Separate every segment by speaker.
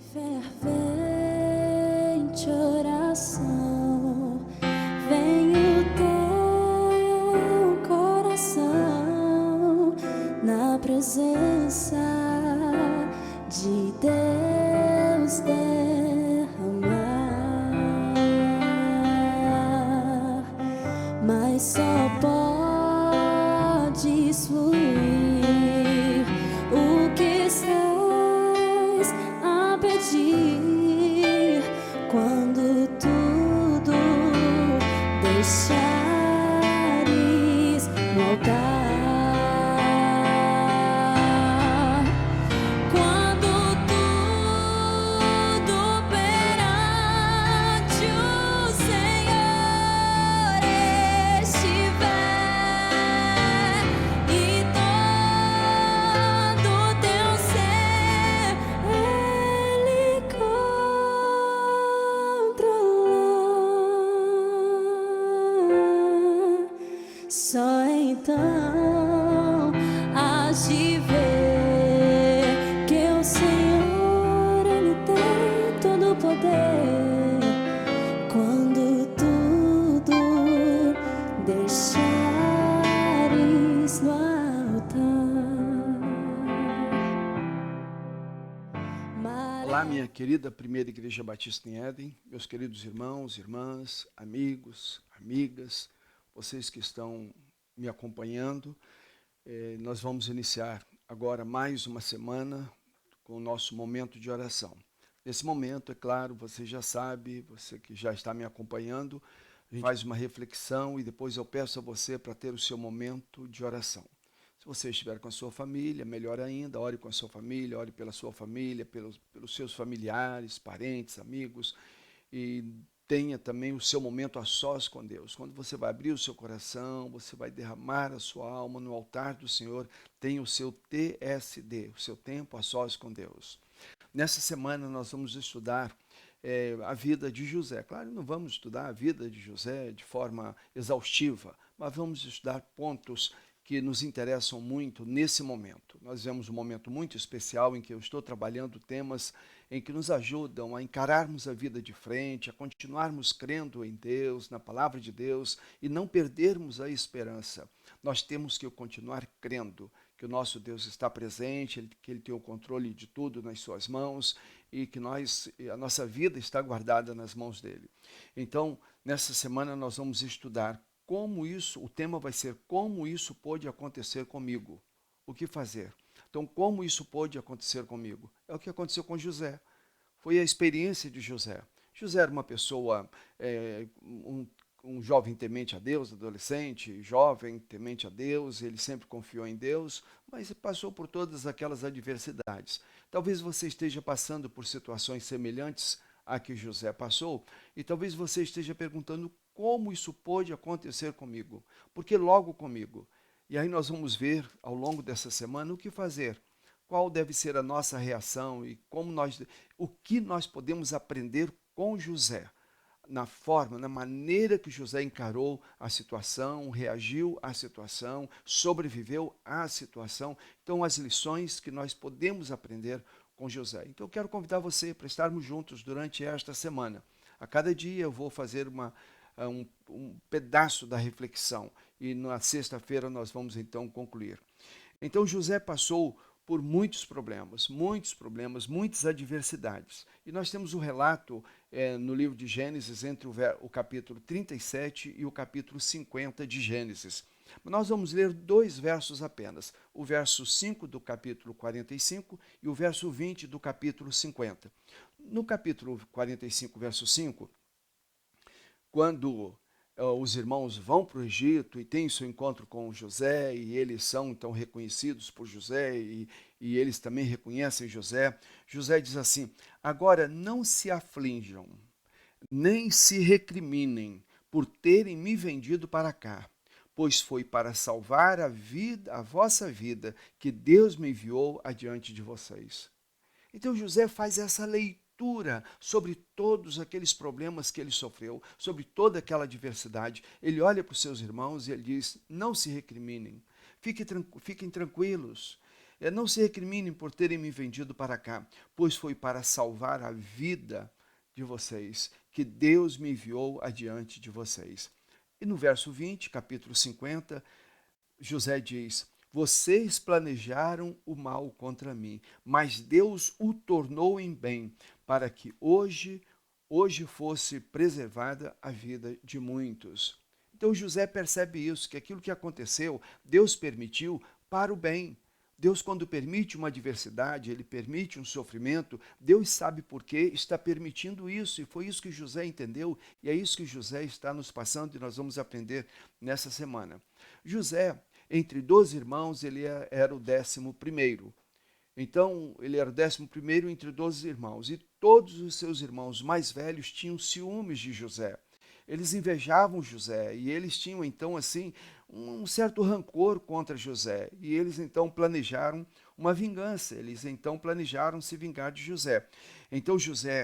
Speaker 1: Fervente oração, vem o teu coração na presença de Deus derramar, mas só podes fluir o que estás a pedir quando tudo deixares no altar. Quando tudo perante o Senhor estiver e todo teu ser Ele controlar, só então hás de ver que o Senhor, Ele tem todo o poder. Quando tudo deixares no altar.
Speaker 2: Olá, minha querida Primeira Igreja Batista em Éden, meus queridos irmãos, irmãs, amigos, amigas, vocês que estão me acompanhando. Nós vamos iniciar agora mais uma semana com o nosso momento de oração. Nesse momento, é claro, você já sabe, você que já está me acompanhando, a gente faz uma reflexão e depois eu peço a você para ter o seu momento de oração. Se você estiver com a sua família, melhor ainda, ore com a sua família, ore pela sua família, pelos seus familiares, parentes, amigos, e tenha também o seu momento a sós com Deus. Quando você vai abrir o seu coração, você vai derramar a sua alma no altar do Senhor, tenha o seu TSD, o seu tempo a sós com Deus. Nessa semana nós vamos estudar a vida de José. Claro, não vamos estudar a vida de José de forma exaustiva, mas vamos estudar pontos que nos interessam muito nesse momento. Nós vemos um momento muito especial em que eu estou trabalhando temas em que nos ajudam a encararmos a vida de frente, a continuarmos crendo em Deus, na palavra de Deus e não perdermos a esperança. Nós temos que continuar crendo que o nosso Deus está presente, que Ele tem o controle de tudo nas suas mãos e que a nossa vida está guardada nas mãos dEle. Então, nessa semana nós vamos estudar o tema vai ser como isso pode acontecer comigo. O que fazer? Então, como isso pode acontecer comigo? É o que aconteceu com José. Foi a experiência de José. José era uma pessoa, um jovem temente a Deus, adolescente, jovem temente a Deus, ele sempre confiou em Deus, mas passou por todas aquelas adversidades. Talvez você esteja passando por situações semelhantes a que José passou, e talvez você esteja perguntando como isso pode acontecer comigo, porque logo comigo. E aí nós vamos ver ao longo dessa semana o que fazer, qual deve ser a nossa reação e o que nós podemos aprender com José, na maneira que José encarou a situação, reagiu à situação, sobreviveu à situação. Então, as lições que nós podemos aprender com José. Então, eu quero convidar você para estarmos juntos durante esta semana. A cada dia eu vou fazer um pedaço da reflexão e na sexta-feira nós vamos então concluir. Então, José passou por muitos problemas, muitas adversidades. E nós temos o relato no livro de Gênesis entre o capítulo 37 e o capítulo 50 de Gênesis. Nós vamos ler 2 versos apenas, o verso 5 do capítulo 45 e o verso 20 do capítulo 50. No capítulo 45, verso 5, quando os irmãos vão para o Egito e têm seu encontro com José, e eles são então reconhecidos por José, e eles também reconhecem José. José diz assim: agora não se aflinjam, nem se recriminem por terem me vendido para cá, pois foi para salvar a vossa vida que Deus me enviou adiante de vocês. Então José faz essa leitura sobre todos aqueles problemas que ele sofreu, sobre toda aquela adversidade. Ele olha para os seus irmãos e ele diz: não se recriminem, fiquem tranquilos. Não se recriminem por terem me vendido para cá, pois foi para salvar a vida de vocês que Deus me enviou adiante de vocês. E no verso 20, capítulo 50, José diz: vocês planejaram o mal contra mim, mas Deus o tornou em bem, para que hoje fosse preservada a vida de muitos. Então José percebe isso, que aquilo que aconteceu, Deus permitiu para o bem. Deus, quando permite uma adversidade, ele permite um sofrimento, Deus sabe por que está permitindo isso, e foi isso que José entendeu, e é isso que José está nos passando, e nós vamos aprender nessa semana. José, entre 12 irmãos, ele era o 11º. Então, ele era o 11º entre 12 irmãos, e todos os seus irmãos mais velhos tinham ciúmes de José. Eles invejavam José, e eles tinham, então, assim, um certo rancor contra José. E eles, então, planejaram uma vingança. Eles, então, planejaram se vingar de José. Então,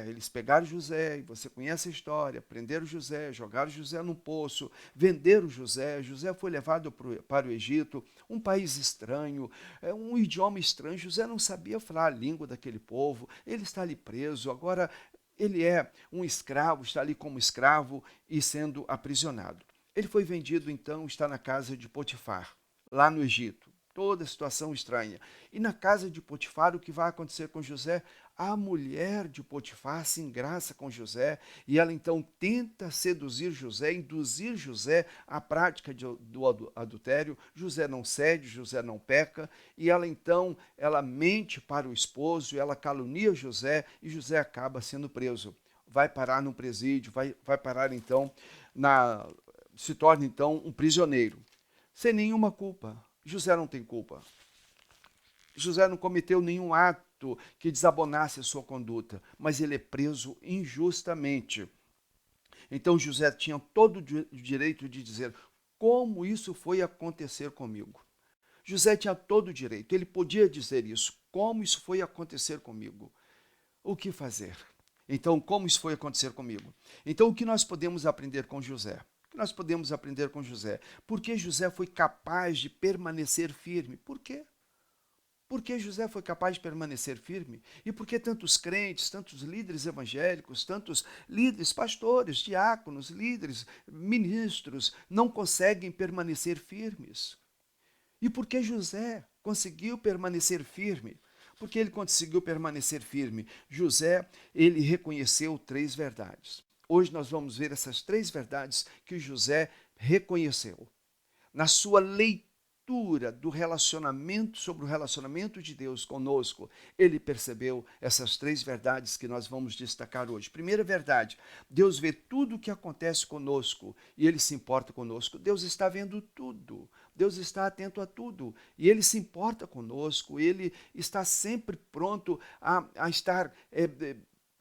Speaker 2: eles pegaram José, e você conhece a história, prenderam José, jogaram José num poço, venderam José. José foi levado para o Egito, um país estranho, um idioma estranho. José não sabia falar a língua daquele povo, ele está ali preso. Agora, ele é um escravo, está ali como escravo e sendo aprisionado. Ele foi vendido, então, está na casa de Potifar, lá no Egito. Toda situação estranha. E na casa de Potifar, o que vai acontecer com José? A mulher de Potifar se engraça com José e ela então tenta seduzir José, induzir José à prática do adultério. José não cede, José não peca e ela mente para o esposo, ela calunia José e José acaba sendo preso. Vai parar no presídio, vai parar então, se torna então um prisioneiro, sem nenhuma culpa. José não tem culpa. José não cometeu nenhum ato que desabonasse a sua conduta, mas ele é preso injustamente. Então José tinha todo o direito de dizer: como isso foi acontecer comigo? José tinha todo o direito, ele podia dizer isso: como isso foi acontecer comigo? O que fazer? Então, como isso foi acontecer comigo? Então, o que nós podemos aprender com José? Nós podemos aprender com José. Por que José foi capaz de permanecer firme? Por quê? Por que José foi capaz de permanecer firme? E por que tantos crentes, tantos líderes evangélicos, tantos líderes, pastores, diáconos, líderes, ministros, não conseguem permanecer firmes? E por que José conseguiu permanecer firme? Porque ele conseguiu permanecer firme. José, ele reconheceu 3 verdades. Hoje nós vamos ver essas 3 verdades que José reconheceu. Na sua leitura do relacionamento, sobre o relacionamento de Deus conosco, ele percebeu essas 3 verdades que nós vamos destacar hoje. Primeira verdade: Deus vê tudo o que acontece conosco e ele se importa conosco. Deus está vendo tudo. Deus está atento a tudo e ele se importa conosco. Ele está sempre pronto a estar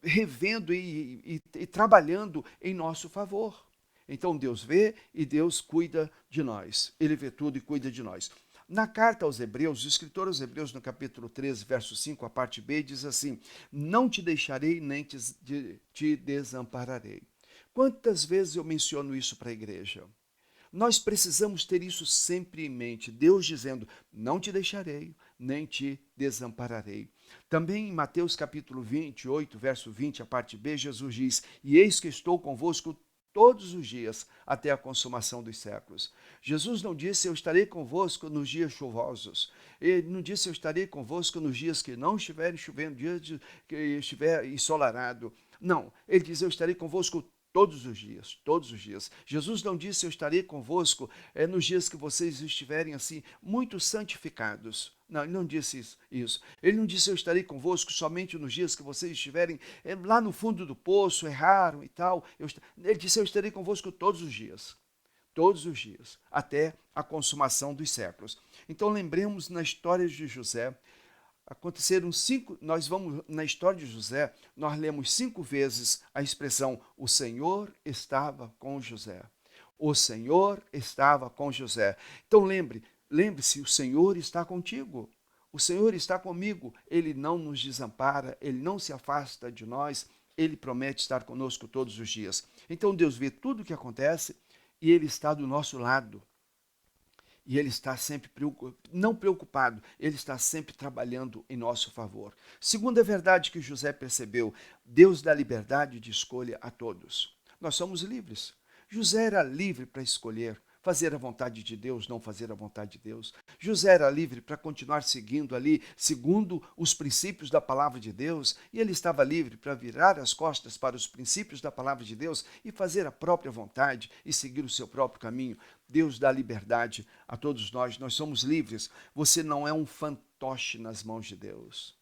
Speaker 2: revendo e trabalhando em nosso favor. Então Deus vê e Deus cuida de nós. Ele vê tudo e cuida de nós. Na carta aos Hebreus, o escritor aos Hebreus, no capítulo 13, verso 5, a parte B, diz assim: não te deixarei nem te desampararei. Quantas vezes eu menciono isso para a igreja? Nós precisamos ter isso sempre em mente. Deus dizendo: não te deixarei, nem te desampararei. Também em Mateus capítulo 28, verso 20, a parte B, Jesus diz: e eis que estou convosco todos os dias, até a consumação dos séculos. Jesus não disse: eu estarei convosco nos dias chuvosos. Ele não disse: eu estarei convosco nos dias que não estiverem chovendo, dias que estiver ensolarado. Não, ele diz: eu estarei convosco todos os dias, todos os dias. Jesus não disse: eu estarei convosco nos dias que vocês estiverem assim, muito santificados. Não, ele não disse isso. Ele não disse: eu estarei convosco somente nos dias que vocês estiverem lá no fundo do poço, erraram e tal. Ele disse: eu estarei convosco todos os dias, até a consumação dos séculos. Então lembremos na história de José, aconteceram 5, na história de José, nós lemos 5 vezes a expressão: o Senhor estava com José. O Senhor estava com José. Então lembre-se, o Senhor está contigo. O Senhor está comigo. Ele não nos desampara, ele não se afasta de nós, ele promete estar conosco todos os dias. Então Deus vê tudo o que acontece e ele está do nosso lado. E Ele está sempre não preocupado, Ele está sempre trabalhando em nosso favor. Segunda verdade que José percebeu, Deus dá liberdade de escolha a todos. Nós somos livres. José era livre para escolher fazer a vontade de Deus, não fazer a vontade de Deus. José era livre para continuar seguindo ali, segundo os princípios da palavra de Deus, e ele estava livre para virar as costas para os princípios da palavra de Deus e fazer a própria vontade e seguir o seu próprio caminho. Deus dá liberdade a todos nós somos livres. Você não é um fantoche nas mãos de Deus.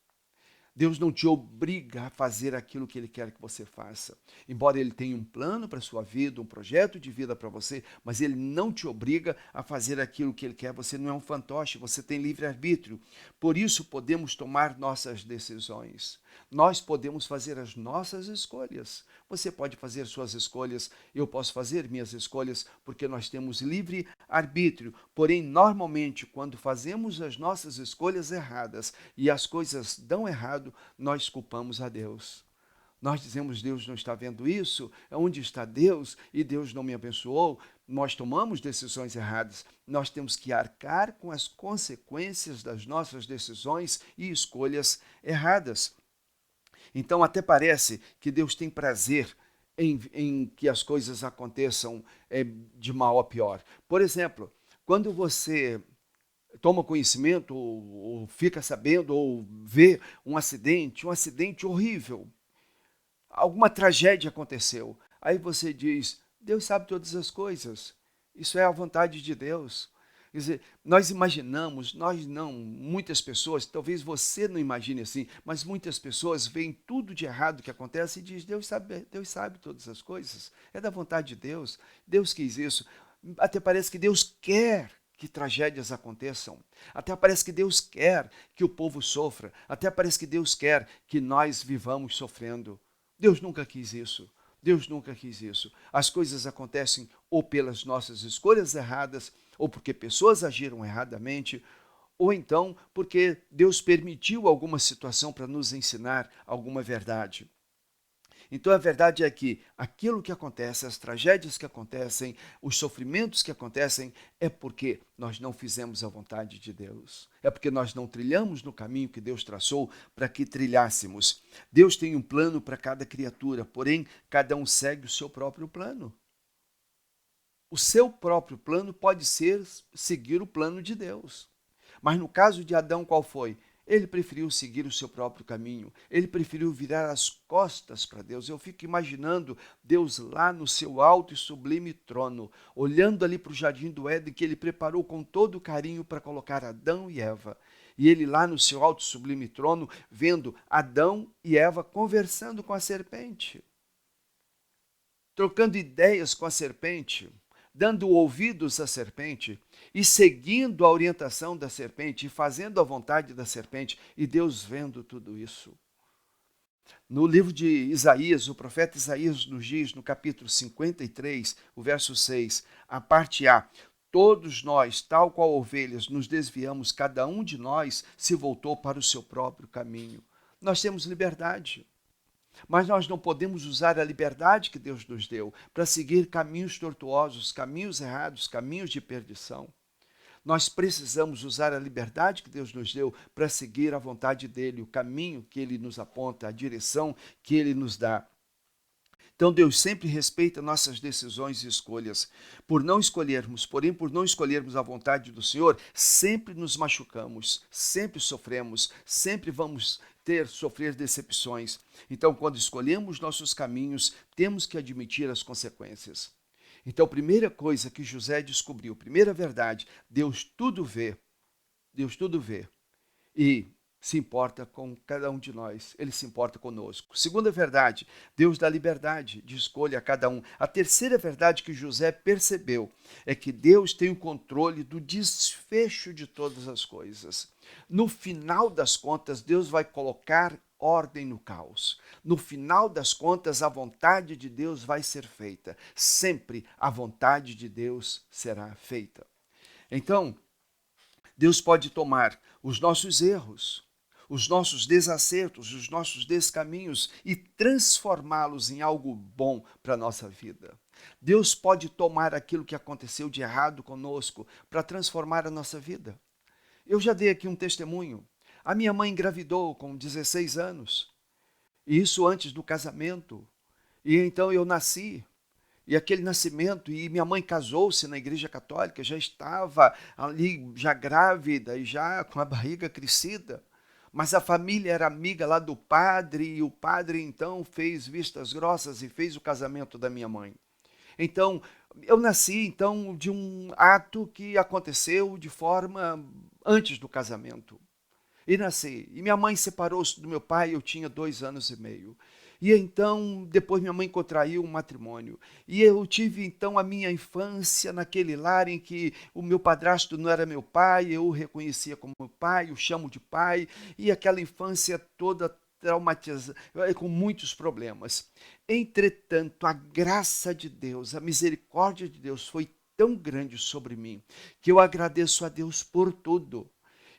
Speaker 2: Deus não te obriga a fazer aquilo que Ele quer que você faça. Embora Ele tenha um plano para a sua vida, um projeto de vida para você, mas Ele não te obriga a fazer aquilo que Ele quer. Você não é um fantoche, você tem livre-arbítrio. Por isso podemos tomar nossas decisões. Nós podemos fazer as nossas escolhas. Você pode fazer suas escolhas, eu posso fazer minhas escolhas, porque nós temos livre arbítrio. Porém, normalmente, quando fazemos as nossas escolhas erradas e as coisas dão errado, nós culpamos a Deus. Nós dizemos, Deus não está vendo isso, onde está Deus? E Deus não me abençoou. Nós tomamos decisões erradas. Nós temos que arcar com as consequências das nossas decisões e escolhas erradas. Então, até parece que Deus tem prazer em que as coisas aconteçam de mal a pior. Por exemplo, quando você toma conhecimento, ou fica sabendo, ou vê um acidente horrível, alguma tragédia aconteceu, aí você diz, Deus sabe todas as coisas, isso é a vontade de Deus. Quer dizer, nós imaginamos, nós não, muitas pessoas, talvez você não imagine assim, mas muitas pessoas veem tudo de errado que acontece e dizem, Deus sabe todas as coisas, é da vontade de Deus, Deus quis isso. Até parece que Deus quer que tragédias aconteçam, até parece que Deus quer que o povo sofra, até parece que Deus quer que nós vivamos sofrendo. Deus nunca quis isso. Deus nunca quis isso. As coisas acontecem ou pelas nossas escolhas erradas, ou porque pessoas agiram erradamente, ou então porque Deus permitiu alguma situação para nos ensinar alguma verdade. Então a verdade é que aquilo que acontece, as tragédias que acontecem, os sofrimentos que acontecem, é porque nós não fizemos a vontade de Deus. É porque nós não trilhamos no caminho que Deus traçou para que trilhássemos. Deus tem um plano para cada criatura, porém cada um segue o seu próprio plano. O seu próprio plano pode ser seguir o plano de Deus. Mas no caso de Adão, qual foi? Ele preferiu seguir o seu próprio caminho. Ele preferiu virar as costas para Deus. Eu fico imaginando Deus lá no seu alto e sublime trono, olhando ali para o jardim do Éden, que Ele preparou com todo carinho para colocar Adão e Eva. E Ele lá no seu alto e sublime trono, vendo Adão e Eva conversando com a serpente, trocando ideias com a serpente, dando ouvidos à serpente e seguindo a orientação da serpente e fazendo a vontade da serpente, e Deus vendo tudo isso. No livro de Isaías, o profeta Isaías nos diz, no capítulo 53, o verso 6, a parte A, todos nós, tal qual ovelhas, nos desviamos, cada um de nós se voltou para o seu próprio caminho. Nós temos liberdade. Mas nós não podemos usar a liberdade que Deus nos deu para seguir caminhos tortuosos, caminhos errados, caminhos de perdição. Nós precisamos usar a liberdade que Deus nos deu para seguir a vontade dEle, o caminho que Ele nos aponta, a direção que Ele nos dá. Então Deus sempre respeita nossas decisões e escolhas. Por não escolhermos a vontade do Senhor, sempre nos machucamos, sempre sofremos, sempre vamos sofrer decepções. Então, quando escolhemos nossos caminhos, temos que admitir as consequências. Então, primeira coisa que José descobriu, primeira verdade, Deus tudo vê. Deus tudo vê. E se importa com cada um de nós, Ele se importa conosco. Segunda verdade, Deus dá liberdade de escolha a cada um. A terceira verdade que José percebeu é que Deus tem o controle do desfecho de todas as coisas. No final das contas, Deus vai colocar ordem no caos. No final das contas, a vontade de Deus vai ser feita. Sempre a vontade de Deus será feita. Então, Deus pode tomar os nossos erros, os nossos desacertos, os nossos descaminhos e transformá-los em algo bom para a nossa vida. Deus pode tomar aquilo que aconteceu de errado conosco para transformar a nossa vida. Eu já dei aqui um testemunho. A minha mãe engravidou com 16 anos, e isso antes do casamento. E então eu nasci. E aquele nascimento, e minha mãe casou-se na igreja católica, já estava ali, já grávida e já com a barriga crescida. Mas a família era amiga lá do padre, e o padre então fez vistas grossas e fez o casamento da minha mãe. Então, eu nasci então de um ato que aconteceu de forma antes do casamento. E nasci. E minha mãe separou-se do meu pai, eu tinha 2 anos e meio. E então, depois minha mãe contraiu um matrimônio. E eu tive então a minha infância naquele lar em que o meu padrasto não era meu pai, eu o reconhecia como meu pai, o chamo de pai, e aquela infância toda traumatizada, com muitos problemas. Entretanto, a graça de Deus, a misericórdia de Deus foi tão grande sobre mim, que eu agradeço a Deus por tudo.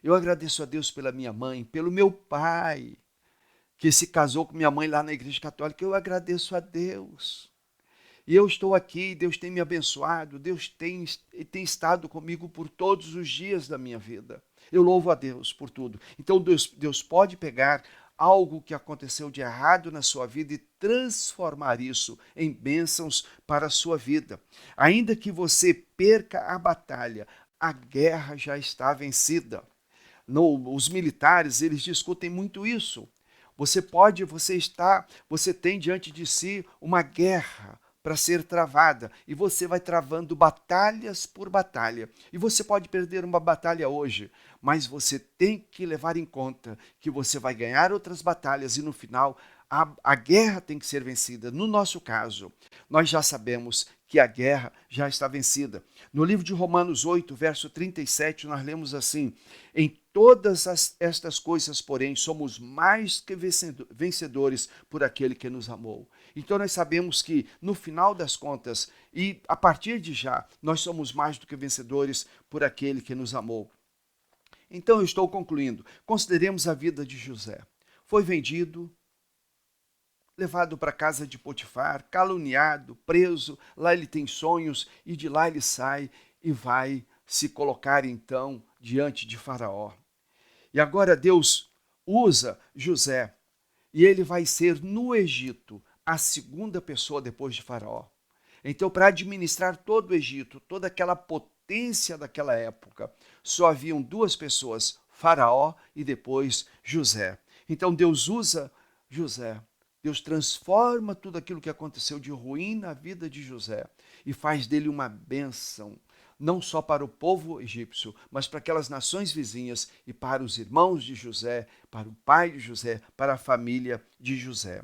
Speaker 2: Eu agradeço a Deus pela minha mãe, pelo meu pai, que se casou com minha mãe lá na igreja católica. Eu agradeço a Deus. E eu estou aqui, Deus tem me abençoado, Deus tem estado comigo por todos os dias da minha vida. Eu louvo a Deus por tudo. Então Deus pode pegar algo que aconteceu de errado na sua vida e transformar isso em bênçãos para a sua vida. Ainda que você perca a batalha, a guerra já está vencida. Os militares, eles discutem muito isso. Você tem diante de si uma guerra para ser travada, e você vai travando batalhas por batalha. E você pode perder uma batalha hoje, mas você tem que levar em conta que você vai ganhar outras batalhas e no final a guerra tem que ser vencida. No nosso caso, nós já sabemos que a guerra já está vencida. No livro de Romanos 8, verso 37, nós lemos assim: em todas estas coisas, porém, somos mais que vencedores por aquele que nos amou. Então nós sabemos que no final das contas, e a partir de já, nós somos mais do que vencedores por aquele que nos amou. Então eu estou concluindo. Consideremos a vida de José. Foi vendido, levado para a casa de Potifar, caluniado, preso. Lá ele tem sonhos e de lá ele sai e vai se colocar então diante de Faraó. E agora Deus usa José e ele vai ser no Egito a segunda pessoa depois de Faraó. Então, para administrar todo o Egito, toda aquela potência daquela época, só haviam duas pessoas, Faraó e depois José. Então Deus usa José. Deus transforma tudo aquilo que aconteceu de ruim na vida de José e faz dele uma bênção, não só para o povo egípcio, mas para aquelas nações vizinhas e para os irmãos de José, para o pai de José, para a família de José.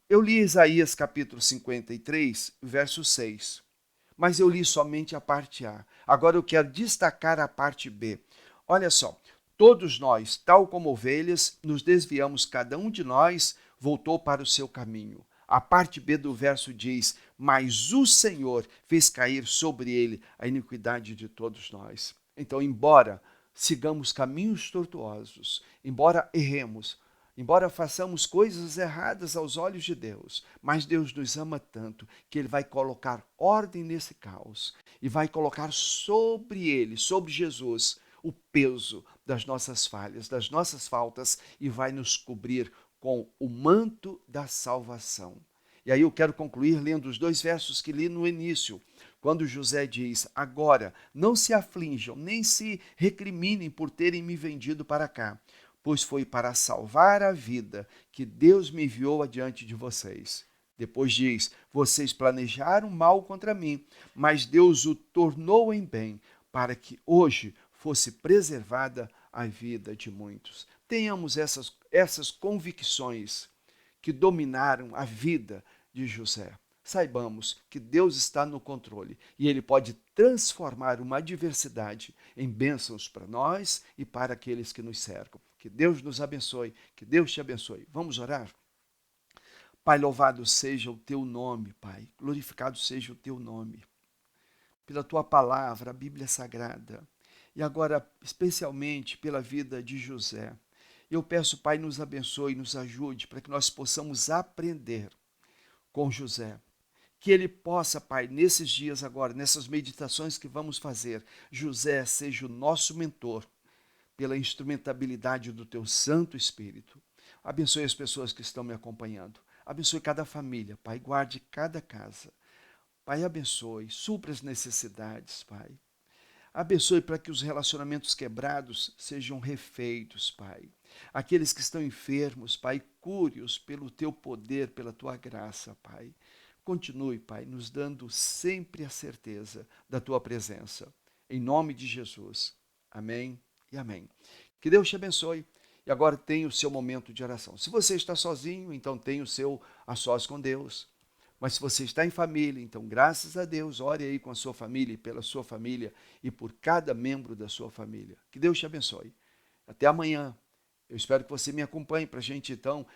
Speaker 2: Eu li Isaías capítulo 53, verso 6, mas eu li somente a parte A. Agora eu quero destacar a parte B. Olha só, todos nós, tal como ovelhas, nos desviamos, cada um de nós voltou para o seu caminho. A parte B do verso diz: mas o Senhor fez cair sobre ele a iniquidade de todos nós. Então, embora sigamos caminhos tortuosos, embora erremos, embora façamos coisas erradas aos olhos de Deus, mas Deus nos ama tanto que Ele vai colocar ordem nesse caos e vai colocar sobre Ele, sobre Jesus, o peso das nossas falhas, das nossas faltas e vai nos cobrir com o manto da salvação. E aí eu quero concluir lendo os 2 versos que li no início, quando José diz: agora não se aflinjam, nem se recriminem por terem me vendido para cá, pois foi para salvar a vida que Deus me enviou adiante de vocês. Depois diz: vocês planejaram mal contra mim, mas Deus o tornou em bem, para que hoje fosse preservada a vida de muitos. Tenhamos essas convicções que dominaram a vida de José. Saibamos que Deus está no controle e Ele pode transformar uma adversidade em bênçãos para nós e para aqueles que nos cercam. Que Deus nos abençoe, que Deus te abençoe. Vamos orar? Pai, louvado seja o teu nome, Pai. Glorificado seja o teu nome. Pela tua palavra, a Bíblia Sagrada. E agora, especialmente pela vida de José. Eu peço, Pai, nos abençoe e nos ajude para que nós possamos aprender com José Que ele possa, Pai, nesses dias agora, nessas meditações que vamos fazer, José seja o nosso mentor, pela instrumentabilidade do teu Santo Espírito. Abençoe as pessoas que estão me acompanhando. Abençoe cada família, Pai, guarde cada casa. Pai, abençoe, supra as necessidades, Pai. Abençoe para que os relacionamentos quebrados sejam refeitos, Pai. Aqueles que estão enfermos, Pai, cure-os pelo teu poder, pela tua graça, Pai. Continue, Pai, nos dando sempre a certeza da tua presença. Em nome de Jesus. Amém e amém. Que Deus te abençoe. E agora tem o seu momento de oração. Se você está sozinho, então tem o seu a sós com Deus. Mas se você está em família, então graças a Deus, ore aí com a sua família e pela sua família e por cada membro da sua família. Que Deus te abençoe. Até amanhã. Eu espero que você me acompanhe para a gente então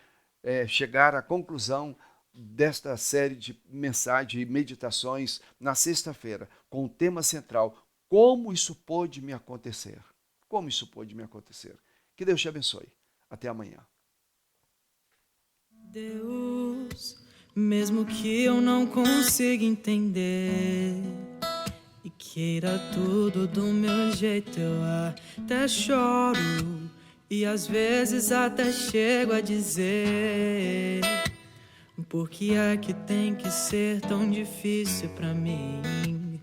Speaker 2: chegar à conclusão desta série de mensagens e meditações na sexta-feira, com o tema central, como isso pôde me acontecer? Como isso pôde me acontecer? Que Deus te abençoe. Até amanhã.
Speaker 3: Deus, mesmo que eu não consiga entender e queira tudo do meu jeito, eu até choro e às vezes até chego a dizer: por que é que tem que ser tão difícil pra mim?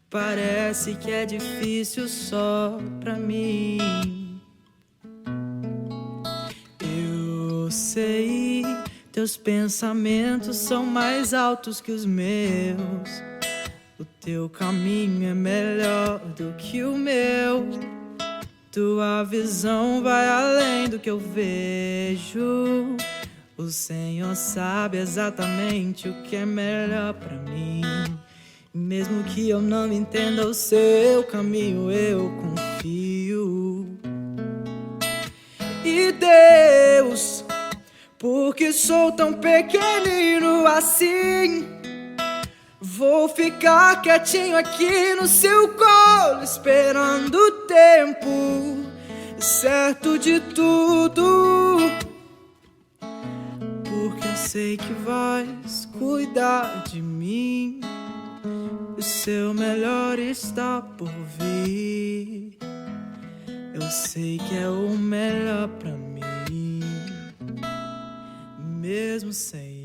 Speaker 3: Parece que é difícil só pra mim. Eu sei, teus pensamentos são mais altos que os meus. O teu caminho é melhor do que o meu. Tua visão vai além do que eu vejo. O Senhor sabe exatamente o que é melhor pra mim. Mesmo que eu não entenda o seu caminho, eu confio. E Deus, porque sou tão pequenino assim, vou ficar quietinho aqui no seu colo, esperando o tempo certo de tudo. Porque eu sei que vais cuidar de mim. O seu melhor está por vir. Eu sei que é o melhor pra mim, mesmo sem